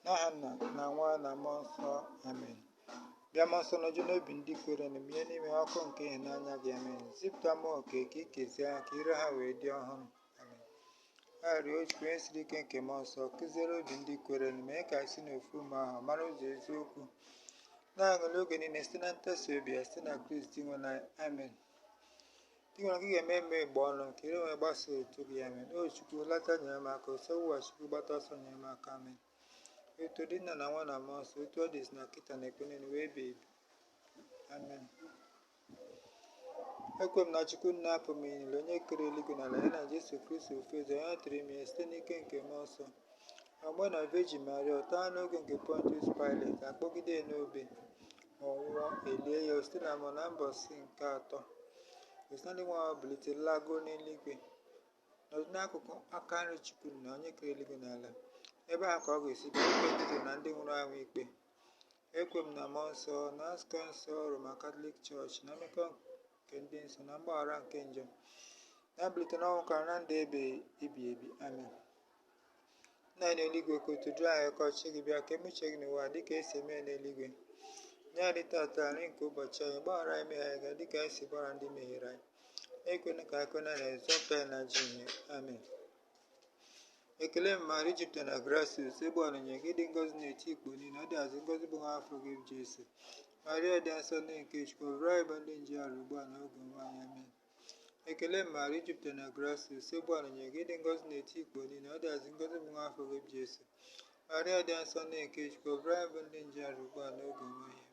N'aha Nna na Nwa na Mmụọ Nsọ, amen. Bịa mmụọ nsọ n'uju n'obi ndị kwere na mie n'ime ọkụ nke ịhụnanya gị, amen. Zipụta mmụọ oke ka ikezie ha ka ire ha wee dị ọhụrụ, amen. Arịọ ojikwa ihe siri ike nke mmụọ nsọ kụziere obi ndị kwere na mee ka si n'ofu ume ahụ mara ụzọ eziokwu, na-aṅụrị oge niile site na ntasị obi ya site na Kristi nwe na amen. Dị nwere gị ga-eme eme igbe ọnụ ka ire nwee gbasa otu gị, amen. O Chukwu lata nyere m aka, ọsọ wụghachikwu gbata ọsọ nyere m aka, amen. Etu dị Nna na Nwa na Mmụọ Nsọ, otu ọ dị na kịta na ekwe niile wee bie ebi, amen. Ekwe m na Chukwu na-apụ m niile, onye kere eluigwe na ala, ya na Jesu Kristi ofu eze, onye tụrụ ime ya site n'ike nke mmụọ nsọ, agba na Virgin Maria, ọta n'oge nke Pontius Pilate, akpọgide n'obe, ọnwụọ, elie ya, site na amụ na mbọsị nke atọ, esi na ndị nwa ahụ bilite lago n'eluigwe, nọdụ n'akụkụ aka nri Chukwu na onye kere eluigwe na ala, ebe ahụ ka ọ ga-esi bịa ikpe ndị ndụ na ndị nwụrụ anwụ ikpe. Ekwe m na mmụọ nsọ, na nzukọ nsọ Roman Catholic Church, na mmekọ nke ndị nsọ, na mgbaghara nke njọ, na-abilite n'ọnwụ kara na ndụ ebe ebi ebi, amen. Nna anyị n'eluigwe, ka otu dịrị anyị ka ọchị gị bịa, ka emuche gị n'ụwa dịka esi eme n'eluigwe. Nye anyị tata nri nke ụbọchị anyị, gbaghara anyị mmehie anyị dịka anyị si gbaghara ndị mehiere anyị, ekwena ka anyị kwena na ezọpụta anyị na ajọ ihe, amen. Ekele m Maria, Ijipụta na Gracias, ebe ọnụnye gị dị ngọzi n'eti ikpo niile, ọ dị azụ ngọzi bụ nwa afọ gị Jesu. Maria dị nsọ nne nke Chukwu, ọbụrụ anyị bụ ndị nje arụ ugbu a na oge nwaanyị, amen. Ekele m Maria, Ijipụta na Gracias, ebe ọnụnye gị dị ngọzi n'eti ikpo niile, ọ dị azụ ngọzi bụ nwa afọ gị Jesu. Maria dị nsọ nne nke Chukwu, ọbụrụ anyị bụ ndị nje arụ ugbu a na oge nwaanyị, amen.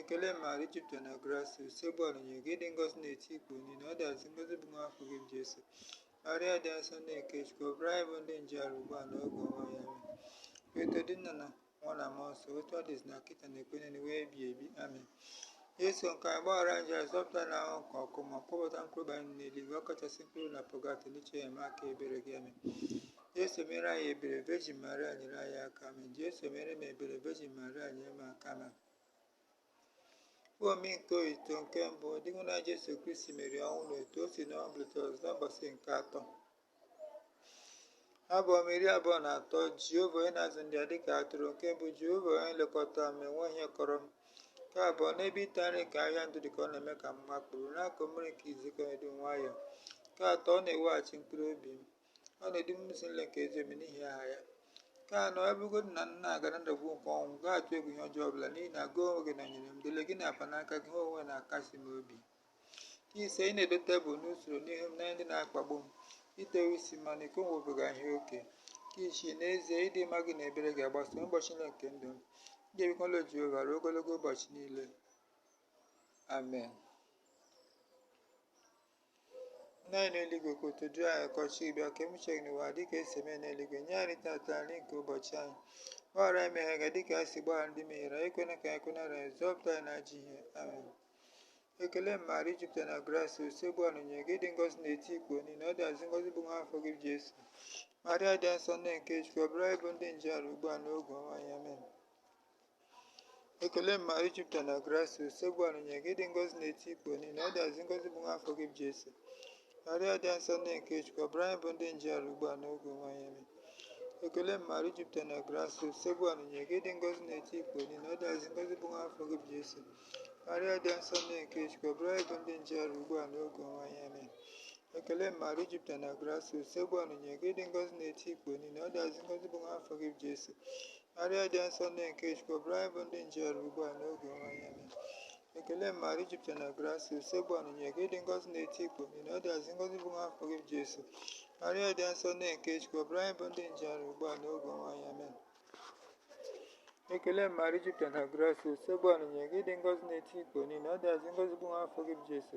Ekele m Maria, Ijipụta na Gracias, ebe ọnụnye gị dị ngọzi n'eti ikpo niile, ọ dị azụ ngọzi bụ nwa afọ gị Jesu. Maria dị nsọ nne nke Chukwu, ọbụrụ anyị bụ ndị nje arụ ugbu a na oge nwaanyị, amen. Eto dị Nna na Nwa na Mmụọ Nsọ, otu ọ dị na kịta na ekwe niile wee bie ebi, amen. Jesu nke anyị gbaghara njọ anyị, zọpụta na ahụ nke ọkụ, ma kpọbata mkpụrụ anyị n'eluigwe, ọ kachasị mkpụrụ na pọgatọ n'iche enyemaka ebere gị, amen. Jesu mere anyị ebere, Virgin Maria nyere anyị aka, amen. Jesu mere m ebere, Virgin Maria nyere m aka, amen. Omi nke otito nke mbụ, dịnwụ na Jesu Kristi mere ọnwụ na otu o si n'ọnwụ bilite ọzọ n'ụbọchị nke atọ. Abụọ m 23, Jehova onye na-azụ ndị a dịka atụrụ. Nke mbụ, Jehova onye nlekọta m, enwe ihe kọrọ m. Nke abụọ, n'ebe ịta nri nke ahịa ndụ dị ka ọ na-eme ka m makpụrụ, n'akụ mmiri nke izikọ edu nwayọọ. Nke atọ, ọ na-eweghachi mkpụrụ obi m, ọ na-edu m n'ụzọ nle nke ezi omume n'ihi aha ya. Nke anọ, ebugodu na nna aga na ndagbu nke ọnwụ, gaa atụ egwu ihe ọjọọ ọbụla, n'ihi na gị onwe gị nọnyere m, dole gị na-apa n'aka gị, ha onwe na-akasi m obi. Nke ise, ị na-edo tebụl n'usoro n'ihu m na ndị na-akpagbu m, itewe isi mmanụ, iko nwebiga ihe oke. Nke isii, n'ezie ịdị mma gị na ebere ga-agbaso ụbọchị niile nke ndụ m, m ga-ebikwala Jehova ruo ogologo ụbọchị niile, amen. Nna anyị n'eluigwe, ka otu dịrị anyị ka ọchị gị bịa, ka emuche gị n'ụwa dịka esi eme n'eluigwe. Nye anyị tata nri nke ụbọchị anyị, gbaghara anyị mmehie anyị dịka anyị si gbaghara ndị mehiere anyị, ekwena ka anyị kwenara anyị, zọpụta anyị na ajọ ihe, amen. Ekele m Maria, Ijipụta na Gracias, ebe ọnụnye gị dị ngọzi n'eti ikpo niile, ọ dị azụ ngọzi bụ nwa afọ gị Jesu. Maria dị nsọ nne nke Chukwu, ọbụrụ anyị bụ ndị nje arụ ugbu a n'oge nwaanyị, amen. Ekele m Maria, Ijipụta na Gracias, ebe ọnụnye gị dị ngọzi n'eti ikpo niile, ọ dị azụ ngọzi bụ nwa afọ gị Jesu. Maria dị nsọ nne nke Chukwu, ọbụrụ anyị bụ ndị nje arụ ugbu a n'oge nwaanyị, amen. Ekele m Maria, Ijipụta na Gracias, ebe ọnụnye gị dị ngọzi n'eti ikpo niile, ọ dị azụ ngọzi bụ nwa afọ gị Jesu. Maria dị nsọ nne nke Chukwu, ọbụrụ anyị bụ ndị nje arụ ugbu a n'oge nwaanyị, amen. Ekele m Maria, Ijipụta na Gracias, ebe ọnụnye gị dị ngọzi n'eti ikpo niile, ọ dị azụ ngọzi bụ nwa afọ gị Jesu. Maria dị nsọ nne nke Chukwu, ọbụrụ anyị bụ ndị nje arụ ugbu a n'oge nwaanyị, amen. Ekele m Maria, Ijipụta na Gracias, ebe ọnụnye gị dị ngọzi n'eti ikpo niile, ọ dị azụ ngọzi bụ nwa afọ gị Jesu. Maria dị nsọ nne nke Chukwu, ọbụrụ anyị bụ ndị nje arụ ugbu a n'oge nwaanyị, amen. Ekele m Maria, Ijipụta na Gracias, ebe ọnụnye gị dị ngọzi n'eti ikpo niile, ọ dị azụ ngọzi bụ nwa afọ gị Jesu.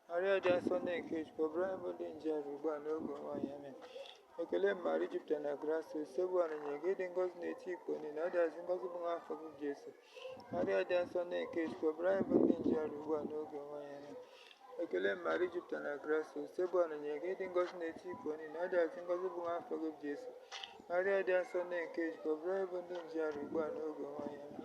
Maria dị nsọ nne nke Chukwu, ọbụrụ anyị bụ ndị nje arụ ugbu a n'oge nwaanyị, amen. Ekele m Maria, Ijipụta na Gracias, ebe ọnụnye gị dị ngọzi n'eti ikpo niile, ọ dị azụ ngọzi bụ nwa afọ gị Jesu. Maria dị nsọ nne nke Chukwu, ọbụrụ anyị bụ ndị nje arụ ugbu a n'oge nwaanyị, amen. Ekele m Maria, Ijipụta na Gracias, ebe ọnụnye gị dị ngọzi n'eti ikpo niile, ọ dị azụ ngọzi bụ nwa afọ gị Jesu. Maria dị nsọ nne nke Chukwu, ọbụrụ anyị bụ ndị nje arụ ugbu a n'oge nwaanyị, amen.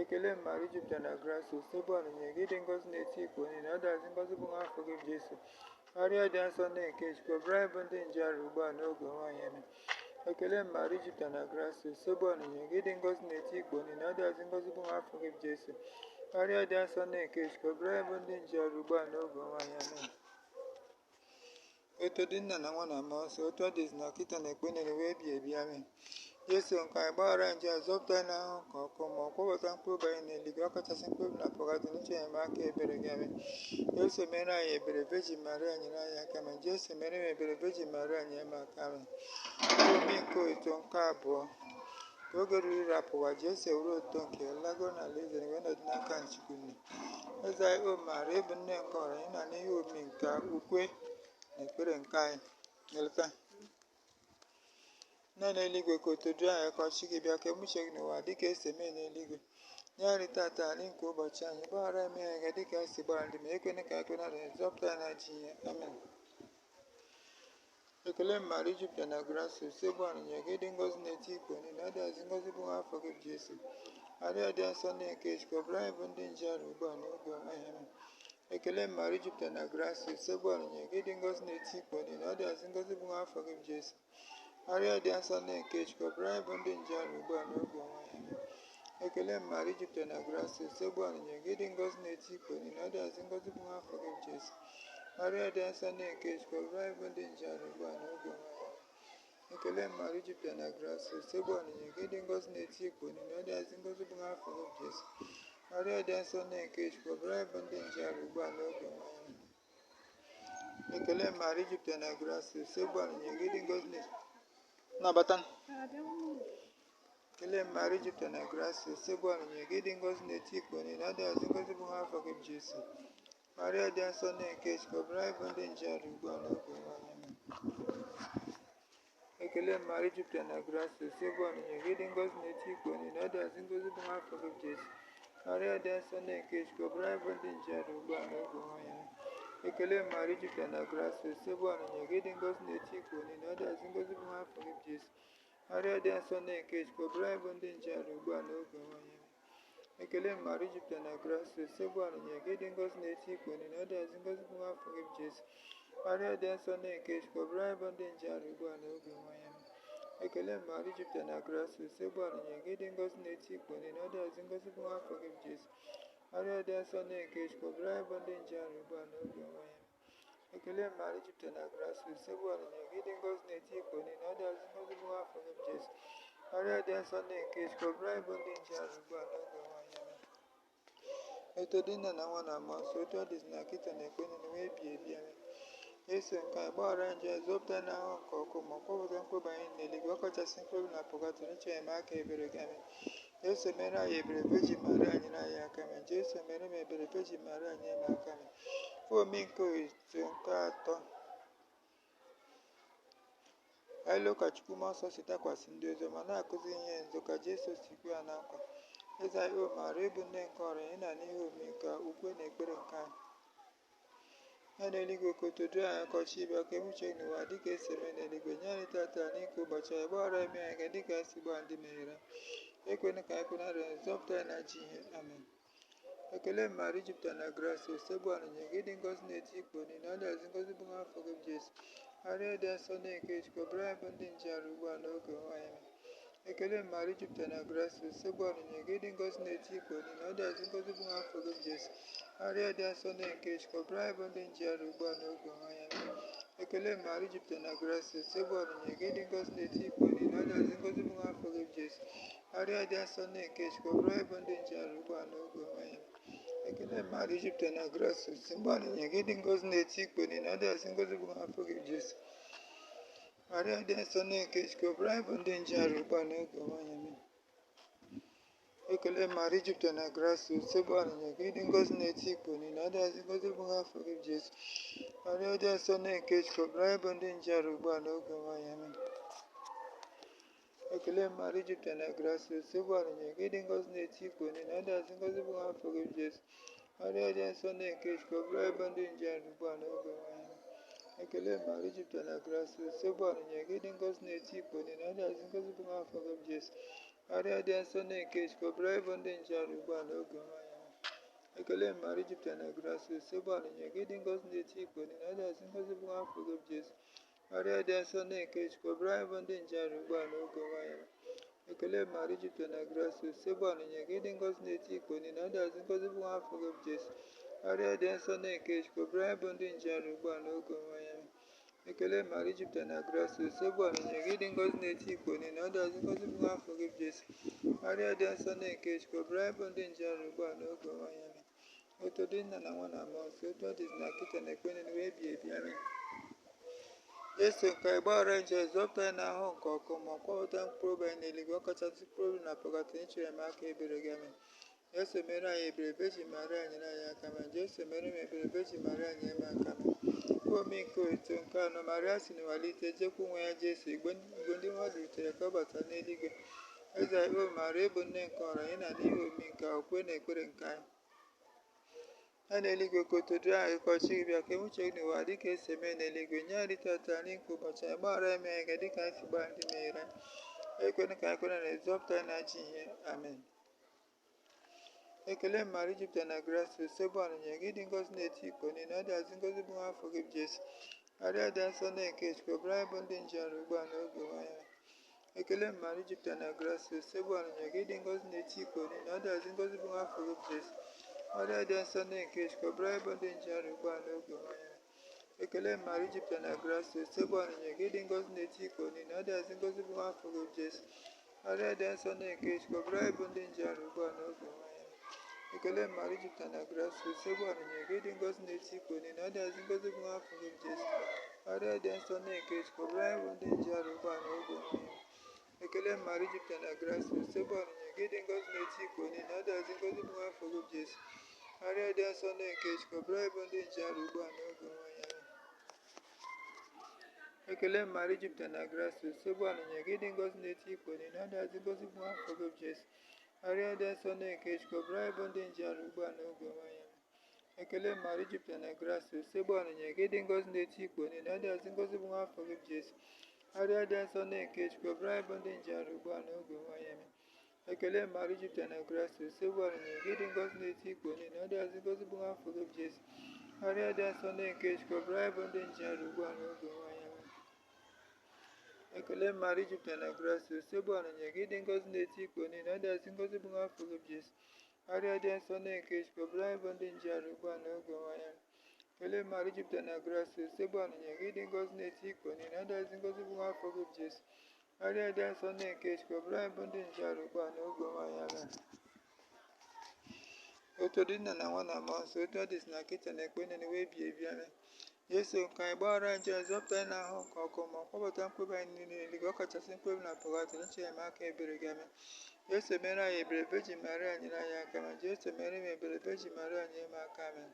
Ekele m Maria, Ijipụta na Gracias, ebe ọnụnye gị dị ngọzi n'eti ikpo niile, ọ dị azụ ngọzi bụ nwa afọ gị Jesu. Maria dị nsọ nne nke Chukwu, ọbụrụ anyị bụ ndị nje arụ ugbu a n'oge nwaanyị, amen. Ekele mmadụ jupụtara na grace sobe onyinye gị dị ngọzi n'eti igbo niile ọ dịazị ngọzi bụ afọ gị bụ Jesu karịa dị asọ na-eke chukwu bụrụ bụ ndị nji ọrụ ugbu a n'oge ọnwa ya mee otu dị nna na nwa na mmụọ nsọ otu ọ dịzi na kịta na ekpe niile wee bi ebi amen. Jesu nke anyị gbaghara nje azọpụta anyị n'ahụhụ ka ọkụ ma ọ kwọbata mkpụrụ banye n'eluigwe ọ kachasị mkpụrụ na pọgatị n'uche enyemaka ebere gị amen. Jesu mere anyị ebere Virgin Maria nyere anyị aka amen. Jesu mere m ebere Virgin Maria nyere m aka amen. Obi nke oto nke abụọ ka oge ruru rapụwa Jesu ewere oto nke lago na alaeze wee nọdụ n'aka Nchukwunne. Eze anyị o maara ịbụ nne nke ọra anyị na n'ihe omimi nke ukwe na ekpere nke anyị neleta nna n'eluigwe ka oto du anyị ka ọchị gị bịa ka emuche gị n'ụwa dịka esi eme n'eluigwe nye anyị tata anyị nke ụbọchị anyị gbaghara eme ya ga dịka esi gbara ndị ma ekwena ka ekwenara zọpụta anyị na ji ihe amen. Ekele mmadụ jupụtara na grace usekwu onyinye gị dị ngọzi n'eti ikpo niile ọ dịazị ngọzi bụ afọ gị bụ Jesu arịa dị nsọ na-eke chukwu ọbụrụ anyị bụ ndị nje ọrụ ugbu a n'oge ọnwa ya mee. Ekele mmadụ jupụtara na grace usekwu onyinye gị dị ngọzi n'eti ikpo niile ọ dịazị ngọzi bụ afọ gị bụ Jesu arịa dị nsọ na-eke chukwu ọbụrụ anyị bụ ndị nje ọrụ ugbu a n'oge ọnwa ya mee. Ekele mmadụ jupụtara na grace usekwu onyinye gị dị ngọzi n'eti ikpo niile ọ dịazị ngọzi bụ afọ gị bụ Jesu arịa dị nsọ na-eke chukwu ọbụrụ anyị bụ ndị nje ọrụ ugbu a n'oge ọnwa ya. Ekele mmadụ jupụtara na grace usekwu onyinye gị dị ngọzi n'eti ikpo niile ọ dịazị ngọzi bụ afọ gị bụ Jesu arịa dị nsọ na-eke chukwu ọbụrụ anyị bụ ndị nje ọrụ ugbu a n'oge ọnwa ya. Ekele mmadụ jupụtara na grace usekwu onyinye gị dị ngọzi n'abata ekele mmadụ jupụtara na grace usekwu onyinye gị dị ngọzi n'eti ikpo niile ọ dịazị ngọzi bụ afọ gị bụ Jesu arịa dị nsọ na-eke chukwu ọbụrụ anyị bụ ndị nje ọrụ ugbu a n'oge ọnwa ya. Ekele mmadụ jupụtara na grace usekwu onyinye gị dị ngọzi n'eti ikpo niile ọ dịazị ngọzi bụ afọ gị bụ Jesu arịa dị nsọ na-eke chukwu ọbụrụ anyị bụ ndị nje ọrụ ugbu a n'oge ọnwa ya. Ekele mmadụ jupụtara na grace usekwu onyinye gị dị ngọzi n'eti ikpo niile ọ dịazị ngọzi bụ afọ gị bụ Jesu arịa dị nsọ na-eke chukwu ọbụrụ anyị bụ ndị nje ọrụ ugbu a n'oge ọnwa ya. Ekele mmadụ jupụtara na grace usekwu onyinye gị dị ngọzi n'eti ikpo niile ọ dịazị ngọzi bụ afọ gị bụ Jesu arịa dị nsọ na-eke chukwu ọbụrụ anyị bụ ndị nje ọrụ ugbu a n'oge ọnwa ya. Ekele mmadụ jupụtara na grace usekwu onyinye gị dị ngọzi n'eti ikpo niile ọ dịazị ngọzi bụ afọ gị bụ Jesu arịa dị nsọ na-eke chukwu ọbụrụ anyị bụ ndị nje ọrụ ugbu a n'oge ọnwa ya. Ekele mmadụ jupụtara na grace usekwu onyinye gị dị ngọzi n'eti ikpo niile ọ dịazị ngọzi bụ afọ gị bụ Jesu arịa dị nsọ na-eke chukwu ọbụrụ anyị bụ ndị nje ọrụ ugbu a n'oge ọnwa ya. Eto dị nna na nwa na mmụọ nsọ otu ọ dịzi na kịta na ekpe niile wee bi ebi amen. Jesu nke anyị gbaghara nje zọpụta anyị n'ahụhụ nke ọkụ ma ọ kwọbata mkpụrụ anyị n'eluigwe ọ kachasị mkpụrụ na pọgatị n'uche enyemaka ebere gị amen. Jesu mere anyị ebere Virgin Maria nyere anyị aka amen. Jesu mere m ebere Virgin Maria nyere m aka amen. Omi nke oto nke atọ anyị ka Chukwu mmụọ nsọ si dakwasị ndị ọzọ ma na-akụzi ihe nzu ka Jesu si kwe ya na nkwa. Eze anyị o maara ịbụ nne nke ọra anyị na n'ihe omimi nke ukwe na ekpere nke anyị ya n'eluigwe ka oto du anyị ka ọchị bịa ka emuche n'ụwa dịka esi eme n'eluigwe nye anyị tata n'ike ụbọchị anyị gbaghara eme anyị ga dịka esi gbaa ndị mehiere ekwena ka anyị kwenara zọpụta anyị na ji ihe amen. Ekele mmadụ jupụtara na grace usekwu onyinye gị dị ngọzi n'eti ikpo niile ọ dịazị ngọzi bụ afọ gị bụ Jesu arịa dị nsọ na-eke chukwu ọbụrụ anyị bụ ndị nje ọrụ ugbu a n'oge ọnwa ya. Ekele mmadụ jupụtara na grace usekwu onyinye gị dị ngọzi n'eti ikpo niile ọ dịazị ngọzi bụ afọ gị bụ Jesu arịa dị nsọ na-eke chukwu ọbụrụ anyị bụ ndị nje ọrụ ugbu a n'oge ọnwa ya. Ekele mmadụ jupụtara na grace usekwu onyinye gị dị ngọzi n'eti ikpo niile ọ dịazị ngọzi bụ afọ gị bụ Jesu arịa dị nsọ na-eke chukwu ọbụrụ anyị bụ ndị nje ọrụ ugbu a n'oge ọnwa ya. Ekele mmadụ jupụtara na grace usekwu onyinye gị dị ngọzi n'eti ikpo niile ọ dịazị ngọzi bụ afọ gị bụ Jesu arịa dị nsọ na-eke chukwu ọbụrụ anyị bụ ndị nje ọrụ ugbu a n'oge ọnwa ya. Ekele mmadụ jupụtara na grace usekwu onyinye gị dị ngọzi n'eti ikpo niile ọ dịazị ngọzi bụ afọ gị bụ Jesu arịa dị nsọ na-eke chukwu ọbụrụ anyị bụ ndị nje ọrụ ugbu a n'oge ọnwa ya. Ekele mmadụ jupụtara na grace usekwu onyinye gị dị ngọzi n'eti ikpo niile ọ dịazị ngọzi bụ afọ gị bụ Jesu arịa dị nsọ na-eke chukwu ọbụrụ anyị bụ ndị nje ọrụ ugbu a n'oge ọnwa ya. Ekele mmadụ jupụtara na grace usekwu onyinye gị dị ngọzi n'eti ikpo niile ọ dịazị ngọzi bụ afọ gị bụ Jesu arịa dị nsọ na-eke chukwu ọbụrụ anyị bụ ndị nje ọrụ ugbu a n'oge ọnwa ya. Ekele mmadụ jupụtara na grace usekwu onyinye gị dị ngọzi n'eti ikpo niile ọ dịazị ngọzi bụ afọ gị bụ Jesu Arịa dị nsọ na-nke Chukwu, ọbara anyị bụ ndị njeru ugbu a n'oge nwanyị. Ekele mara jupụtara na grasis, ebe ọnụnye gị dị ngọzi na-eti ikpo niile, ọ dịazị ngọzi bụ nwa afọ gị bụ Jesu. Arịa dị nsọ na-nke Chukwu, ọbara anyị bụ ndị njeru ugbu a n'oge nwanyị. Ekele mara jupụtara na grasis, ebe ọnụnye gị dị ngọzi na-eti ikpo niile, ọ dịazị ngọzi bụ nwa afọ gị bụ Jesu. Arịa dị nsọ na-nke Chukwu, ọbara anyị bụ ndị njeru ugbu a n'oge nwanyị. Otu dị nna na nwa na mmụọ nsọ, otu ọ dịzi na kịta na ekpere na wee bie ebi. Amen. Jesu nke ịgbaghara nje, zọpụta anyị n'ahụ nke ọkụ, ma kwapụta mkpụrụ obi anyị n'eluigwe, ọkachasị mkpụrụ obi na pọgatị ịchọrọ enyemaka ebere gị. Amen. Jesu mere anyị ebere, Virgin Maria nyere anyị aka. Amen. Jesu mere m ebere, Virgin Maria nyere m aka. Omi nke oto nke anọ, Maria si n'ụwalite jekwu nwa ya Jesu, igwe ndị mmadụ rutere ka ọ bata n'eluigwe. Eze anyị bụ Maria, ịbụ nne nke ọra anyị na n'ihe omi nke okwe na ekpere nke anyị. Ha n'eluigwe ka otu dịrị anyị ka ọchị gị bịa, ka emuche gị n'ụwa dịka esi eme n'eluigwe. Nye anyị tata anyị nke ụbọchị anyị, gbaghara eme anyị dịka anyị si gbaa ndị megheri anyị. Ekwena ka anyị kwere na ezọpụta anyị na-achị ihe. Amen. Ekele mara jupụtara na grasis, ebe ọnụnye gị dị ngọzi na-eti ikpo niile, ọ dịazị ngọzi bụ nwa afọ gị bụ Jesu. Arịa dị nsọ na-nke Chukwu, ọbara anyị bụ ndị njeru ugbu a n'oge nwanyị. Ekele mara jupụtara na grasis, ebe ọnụnye gị dị ngọzi na-eti ikpo niile, ọ dịazị ngọzi bụ nwa afọ gị bụ Jesu. Arịa dị nsọ na-nke Chukwu, ọbara anyị bụ ndị njeru ugbu a n'oge nwanyị. Ekele mara jupụtara na grasis, ebe ọnụnye gị dị ngọzi na-eti ikpo niile, ọ dịazị ngọzi bụ nwa afọ gị bụ Jesu. Arịa dị nsọ na-nke Chukwu, ọbara anyị bụ ndị njeru ugbu a n'oge nwanyị. Ekele mara jupụtara na grasis, ebe ọnụnye gị dị ngọzi na-eti ikpo niile, ọ dịazị ngọzi bụ nwa afọ gị bụ Jesu. Arịa dị nsọ na-nke Chukwu, ọbara anyị bụ ndị njeru ugbu a n'oge nwanyị. Ekele mara jupụtara na grasis, ebe ọnụnye gị dị ngọzi na-eti ikpo niile, ọ dịazị ngọzi bụ nwa afọ gị bụ Jesu. Arịa dị nsọ na-nke Chukwu, ọbara anyị bụ ndị njeru ugbu a n'oge nwanyị. Ekele mara jupụtara na grasis, ebe ọnụnye gị dị ngọzi na-eti ikpo niile, ọ dịazị ngọzi bụ nwa afọ gị bụ Jesu. Arịa dị nsọ na-nke Chukwu, ọbara anyị bụ ndị njeru ugbu a n'oge nwanyị. Ekele mara jupụtara na grasis, ebe ọnụnye gị dị ngọzi na-eti ikpo niile, ọ dịazị ngọzi bụ nwa afọ gị bụ Jesu. Arịa dị nsọ na-nke Chukwu, ọbara anyị bụ ndị njeru ugbu a n'oge nwanyị. Ekele mara jupụtara na grasis, ebe ọnụnye gị dị ngọzi na-eti ikpo niile, ọ dịazị ngọzi bụ nwa afọ gị bụ Jesu. Arịa dị nsọ na-nke Chukwu, ọbara anyị bụ ndị njeru ugbu a n'oge nwanyị. Ekele mara jupụtara na grasis, ebe ọnụnye gị dị ngọzi na-eti ikpo niile, ọ dịazị ngọzi bụ nwa afọ gị bụ Jesu. Arịa dị nsọ na-nke Chukwu, ọbara anyị bụ ndị njeru ugbu a n'oge nwanyị. Ekele mara jupụtara na grasis, ebe ọnụnye gị dị ngọzi na-eti ikpo niile, ọ dịazị ngọzi bụ nwa afọ gị bụ Jesu. Arịa dị nsọ na-nke Chukwu, ọbara anyị bụ ndị njeru ugbu a n'oge nwanyị. Otu dị nna na nwa na mmụọ nsọ, otu ọ dịzi na kịta na ekpere na wee bie ebi. Amen. Jesu nke anyị gbaghara nje, zọpụta anyị n'ahụ nke ọkụ, ma kwapụta mkpebi anyị niile n'eluigwe, ọkachasị mkpebi na pọgatị ịchọrọ enyemaka ebere gị. Amen. Jesu mere anyị ebere, Virgin Maria nyere anyị aka. Ma Jesu mere m ebere, Virgin Maria nyere m aka. Amen.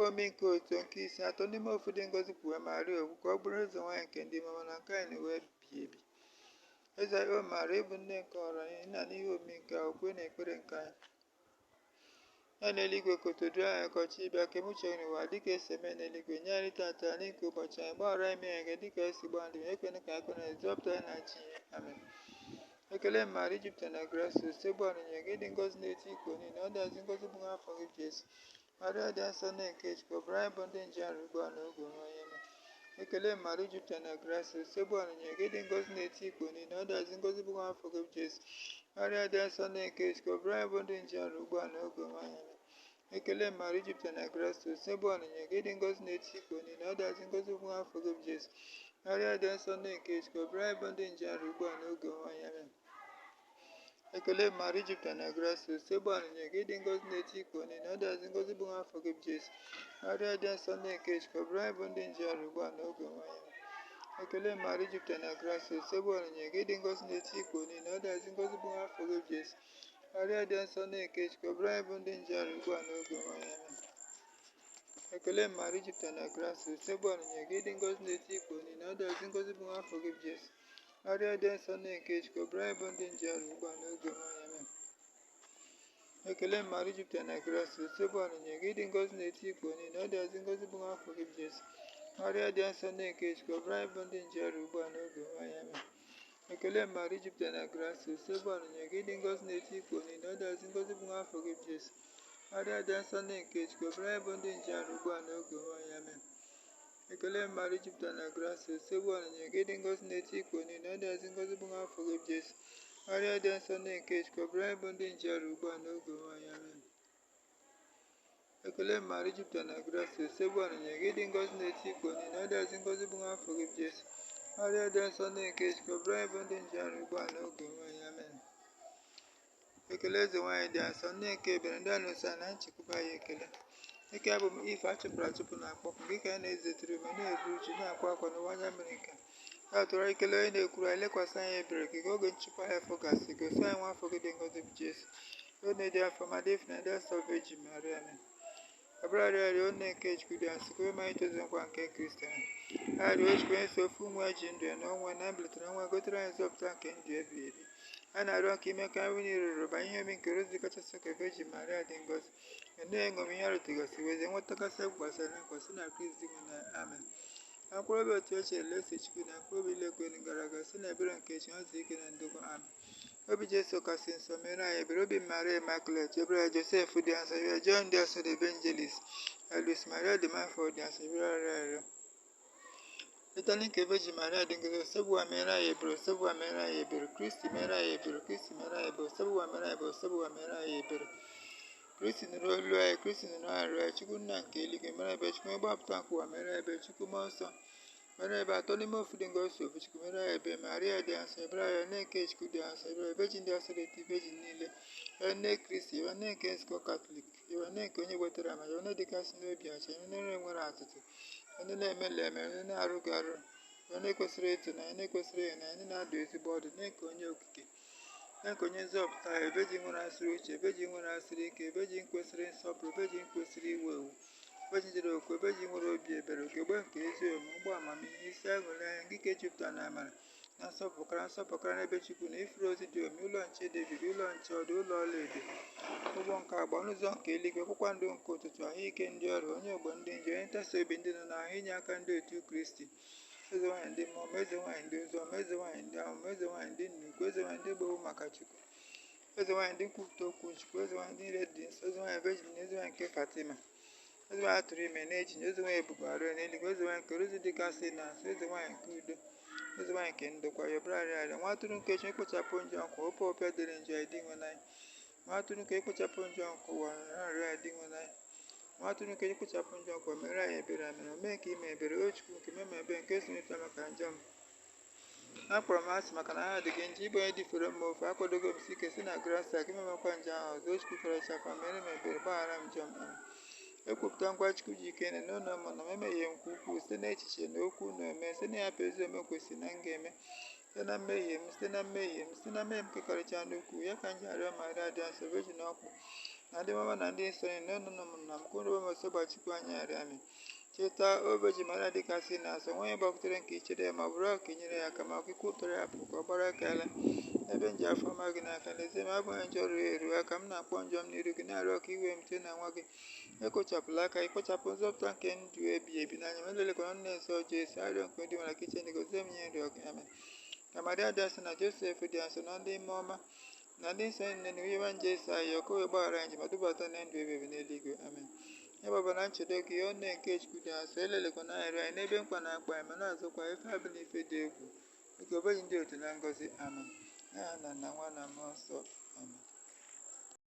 Omi nke oto nke ise, atọ n'ime ofu dị ngọzi kwuwe Maria okwu ka ọ bụrụ eze nwaanyị nke ndị mama na nke anyị na wee bie ebi. Eze anyị bụ Maria, ịbụ nne nke ọra anyị na n'ihe omi nke okwe na ekpere nke anyị. Ya n'eluigwe ka otu dịrị anyị ka ọchị bịa, ka emuche gị n'ụwa dịka esi eme n'eluigwe. Nye anyị tata anyị nke ụbọchị anyị, gbaghara anyị mmehie anyị dịka esi gbaa ndị megheri anyị, ekwena ka anyị kwere na ezọpụta anyị na-achị ihe. Amen. Ekele mara jupụtara na grasis, ebe ọnụnye gị dị ngọzi na-eti ikpo niile, ọ dịazị ngọzi bụ nwa afọ gị bụ Jesu. Arịa dị nsọ na-nke Chukwu, ọbara anyị bụ ndị njeru ugbu a n'oge nwanyị. Ekele mara jupụtara na grasis, ebe ọnụnye gị dị ngọzi na-eti ikpo niile, ọ dịazị ngọzi bụ nwa afọ gị bụ Jesu. Arịa dị nsọ na-nke Chukwu, ọbara anyị bụ ndị njeru ugbu a n'oge nwanyị. Ekele mara jupụtara na grasis, ebe ọnụnye gị dị ngọzi na-eti ikpo niile, ọ dịazị ngọzi bụ nwa afọ gị bụ Jesu. Arịa dị nsọ na-nke Chukwu, ọbara anyị bụ ndị njeru ugbu a n'oge nwanyị. Ekele mara jupụtara na grasis, ebe ọnụnye gị dị ngọzi na-eti ikpo niile, ọ dịazị ngọzi bụ nwa afọ gị bụ Jesu. Arịa dị nsọ na-nke Chukwu, ọbara anyị bụ ndị njeru ugbu a n'oge nwanyị. Ekele mara jupụtara na grasis, ebe ọnụnye gị dị ngọzi na-eti ikpo niile, ọ dịazị ngọzi bụ nwa afọ gị bụ Jesu. Arịa dị nsọ na-nke Chukwu, ọbara anyị bụ ndị njeru ugbu a n'oge nwanyị. Ekele mara jupụtara na grasis, ebe ọnụnye gị dị ngọzi na-eti ikpo niile, ọ dịazị ngọzi bụ nwa afọ gị bụ Jesu. Arịa dị nsọ na-nke Chukwu, ọbara anyị bụ ndị njeru ugbu a n'oge nwanyị. Ekele mara jupụtara na grasis, ebe ọnụnye gị dị ngọzi na-eti ikpo niile, ọ dịazị ngọzi bụ nwa afọ gị bụ Jesu. Arịa dị nsọ na-nke Chukwu, ọbara anyị bụ ndị njeru ugbu a n'oge nwanyị. Ekele mara jupụtara na grasis, ebe ọnụnye gị dị ngọzi na-eti ikpo niile, ọ dịazị ngọzi bụ nwa afọ gị bụ Jesu. Arịa dị nsọ na-nke Chukwu, ọbara anyị bụ ndị njeru ugbu a n'oge nwanyị. Ekele Maria jupụtara na grace, osegbu ọnụnye gị dị ngọzi n'eti ikpo niile, ọ dịazị ngọzi bụ nwa afọ gị Jesu. Maria dị nsọ nne nke Chukwu, ọbara anyị bụ ndị njiarụ ugbu a n'oge nwaanyị. Amen. Ekele Maria jupụtara na grace, osegbu ọnụnye gị dị ngọzi n'eti ikpo niile, ọ dịazị ngọzi bụ nwa afọ gị Jesu. Maria dị nsọ nne nke Chukwu, ọbara anyị bụ ndị njiarụ ugbu a n'oge nwaanyị. Amen. Ekele eze nwaanyị dị asọ, nne nke ebere ndị a na-eso na nchekwube anyị ekele. Ike abụ m ife achụpụrụ achụpụ na-akpọkụ gị ka anyị na-ezetụrụ ume na-eru uju na-akwa akwa n'ụwa anya mmiri nka. Ya tụrụ ikele onye na-ekwuru anyị, lekwasị anyị ebere gị ka oge nchịkwa ya afọ gasị, gosi anyị nwa afọ gị dị ngọzi bụ Jesu. Onye dị afọ ma dị efu na ndị asọ veji Maria. Amen. Ọbara arịarịa onye nke Chukwu dị asọ ka ma anyị tozu nkwa nke Kristian. Arịa ojikwa onye si ofu nwa ji ndụ ya na ọnwa na mbilitere nwa gotere anyị nzọpụta nke ndụ ebighị ebi. A na-arịọ ka ime ka nri niile rụrụ banye ihe obi nke ozi kachasị ka veji Maria dị ngọzi. Na-eṅomi ihe arụtegasị weze nwetagasị egwu gbasara nkwasị na Kristi nwe na amen. Akwụrụ obi otu eche elesi Chukwu na akwụrụ obi ilekwelu gara aga si na ebere nke chi azụ ike na ndokwa amen. Obi Jesu kasị nsọ mere anyị ebere, obi Maria Immaculate, ebere Joseph dị asọ, ebere John dị asọ, the evangelist, Luis Maria dị mindful dị asọ, ebere arịarịọ. Letani nke veji Maria dị ngọzi, osebụwa mere anyị ebere, osebụwa mere anyị ebere, Kristi mere anyị ebere, Kristi mere anyị ebere, osebụwa mere anyị ebere, osebụwa mere anyị ebere. Kristi nụrụ olu anyị, Kristi nụrụ arịrịọ anyị, Chukwu nna nke eluigwe mere ebe, Chukwu gbapụta nke ụwa mere ebe, Chukwu mmụọ nsọ mere ebe, atọ n'ime ofu dị ngọzi ofu Chukwu mere ebe. Maria dị asọ, ebere arịrịọ nne nke Chukwu dị asọ, ebere veji ndị asọ dị veji niile, nne Kristi, ewe nne nke nzukọ Katọlik, ewe nne nke onye wetara ma onye dịgasị n'obi acha, onye nwere atụtụ, onye na-emela eme, onye na-arụghị arụ, onye kwesịrị ịtụ na onye kwesịrị ịna, onye na-adụ ezigbo ọdụ, nne nke onye okike, nke onye nzọpụta anyị, ebeji nwere asịrị uche, ebeji nwere asịrị ike, ebeji kwesịrị nsọpụrụ, ebeji kwesịrị iwe ewu, ebeji jiri okwu, ebeji nwere obi ebere, ogegbe nke ezi omume, ụgbọ amamihe, isi aṅụrị anya, nke ike jupụtara na amara na nsọpụkara n'ebe Chukwu na ifuru ozi dị omi, ụlọ nche David, ụlọ nche ọdụ, ụlọ ọlaedo, ụgbọ nke agba, n'ụzọ nke eluigwe, akwụkwọ ndụ nke ụtụtụ, ahụike ndị ọrụ, onye ogbo ndị nje, onye ntasi obi ndị nọ n'ahụ, inye aka ndị otu Kristi, eze nwaanyị ndị mmụọ, eze nwaanyị ndị ụzọ, eze nwaanyị ndị ahụ, eze nwaanyị ndị nnukwu, eze nwaanyị ndị gbowo maka Chukwu, eze nwaanyị ndị nkwupụta okwu Chukwu, eze nwaanyị ndị ire dị nsọ, eze nwaanyị vejin, eze nwaanyị nke Fatima, eze nwaanyị atụrụ ime na-ejinye, eze nwaanyị ebugharịa n'eluigwe, eze nwaanyị nke ozi dịgasị na asọ, eze nwaanyị nke udo, eze nwaanyị nke ndokwa, yọbara arịarịa, nwa atụrụ nke chi ekpochapụ njọ nkwa, ope ọpịa dịrị njọ dị nwe n'anyị, nwa atụrụ nke ekpochapụ njọ nkwa ụwa arịa dị nwe n'anyị, nwa atụrụ nke ekpochapụ njọ nkwa mere anyị ebere amere, omee nke ime ebere, o Chukwu nke meme ebe nke sonyecha maka njọ m. Akpọrọ m asị maka na ha dị gị nje, ịbụ onye dịfere mma ofe, akwadogo m si ike si na grasa gị memekwa nje ahụ ọzọ, o Chukwu karịchakwa mere m ebere, gbaghara m njọ m. Ekwupụta ngwa Chukwu ji ike na n'ụlọ mụ na memeghe m nke ukwuu site n'echiche na okwu na ome, site na ịhapụ ezi ome kwesịrị na m ga-eme, site na mmehie m, site na mmehie m, site na mmehie m kekarịcha n'ukwu ya ka m ji arịọ Maria dị asọ, veji na ọkwụ na ndị mama na ndị nsọ niile n'ụlọ m na m kwụrụ m ọsọ gbachikwa anyị arịa amị. Cheta obeji Maria dịgasị na asọ, nwa onye gbakwutere nke ichere ya ma bụrụ ka inyere ya aka ma ọkịkwa ụtọrọ ya bụ ka ọ gbara akaala ebe nji afọ ọma gị n'aka, n'ezie ma abụghị njọ ruru eru aka m na-akpọ njọ m n'iru gị na-arịọ ka iwe m site na nwa gị ekpochapụla aka ikpochapụ nzọpụta nke ndụ ebighị ebi n'anya ma elelekwana nne nsọ Jesu, arịọ nke dị nwere aka iche gozie m ihe nrịọ gị amen. Ka Maria dị asọ na Josef dị asọ na ndị ime ọma na ndị nsọ niile na ihe nje esi anyị ọkụ wee gbaghara anyị ma dubata na ndụ ebighị ebi n'eluigwe amen. Ịgbaba na nchedo gị onye nke Chukwu dị asọ, elelekwana arịrịọ anyị n'ebe mkpa na-akpa anyị ma na-azụkwa ife abụ na ife dị egwu, oge obeghị ndị otu na ngọzi amen. Na nwa na mmụọ nsọ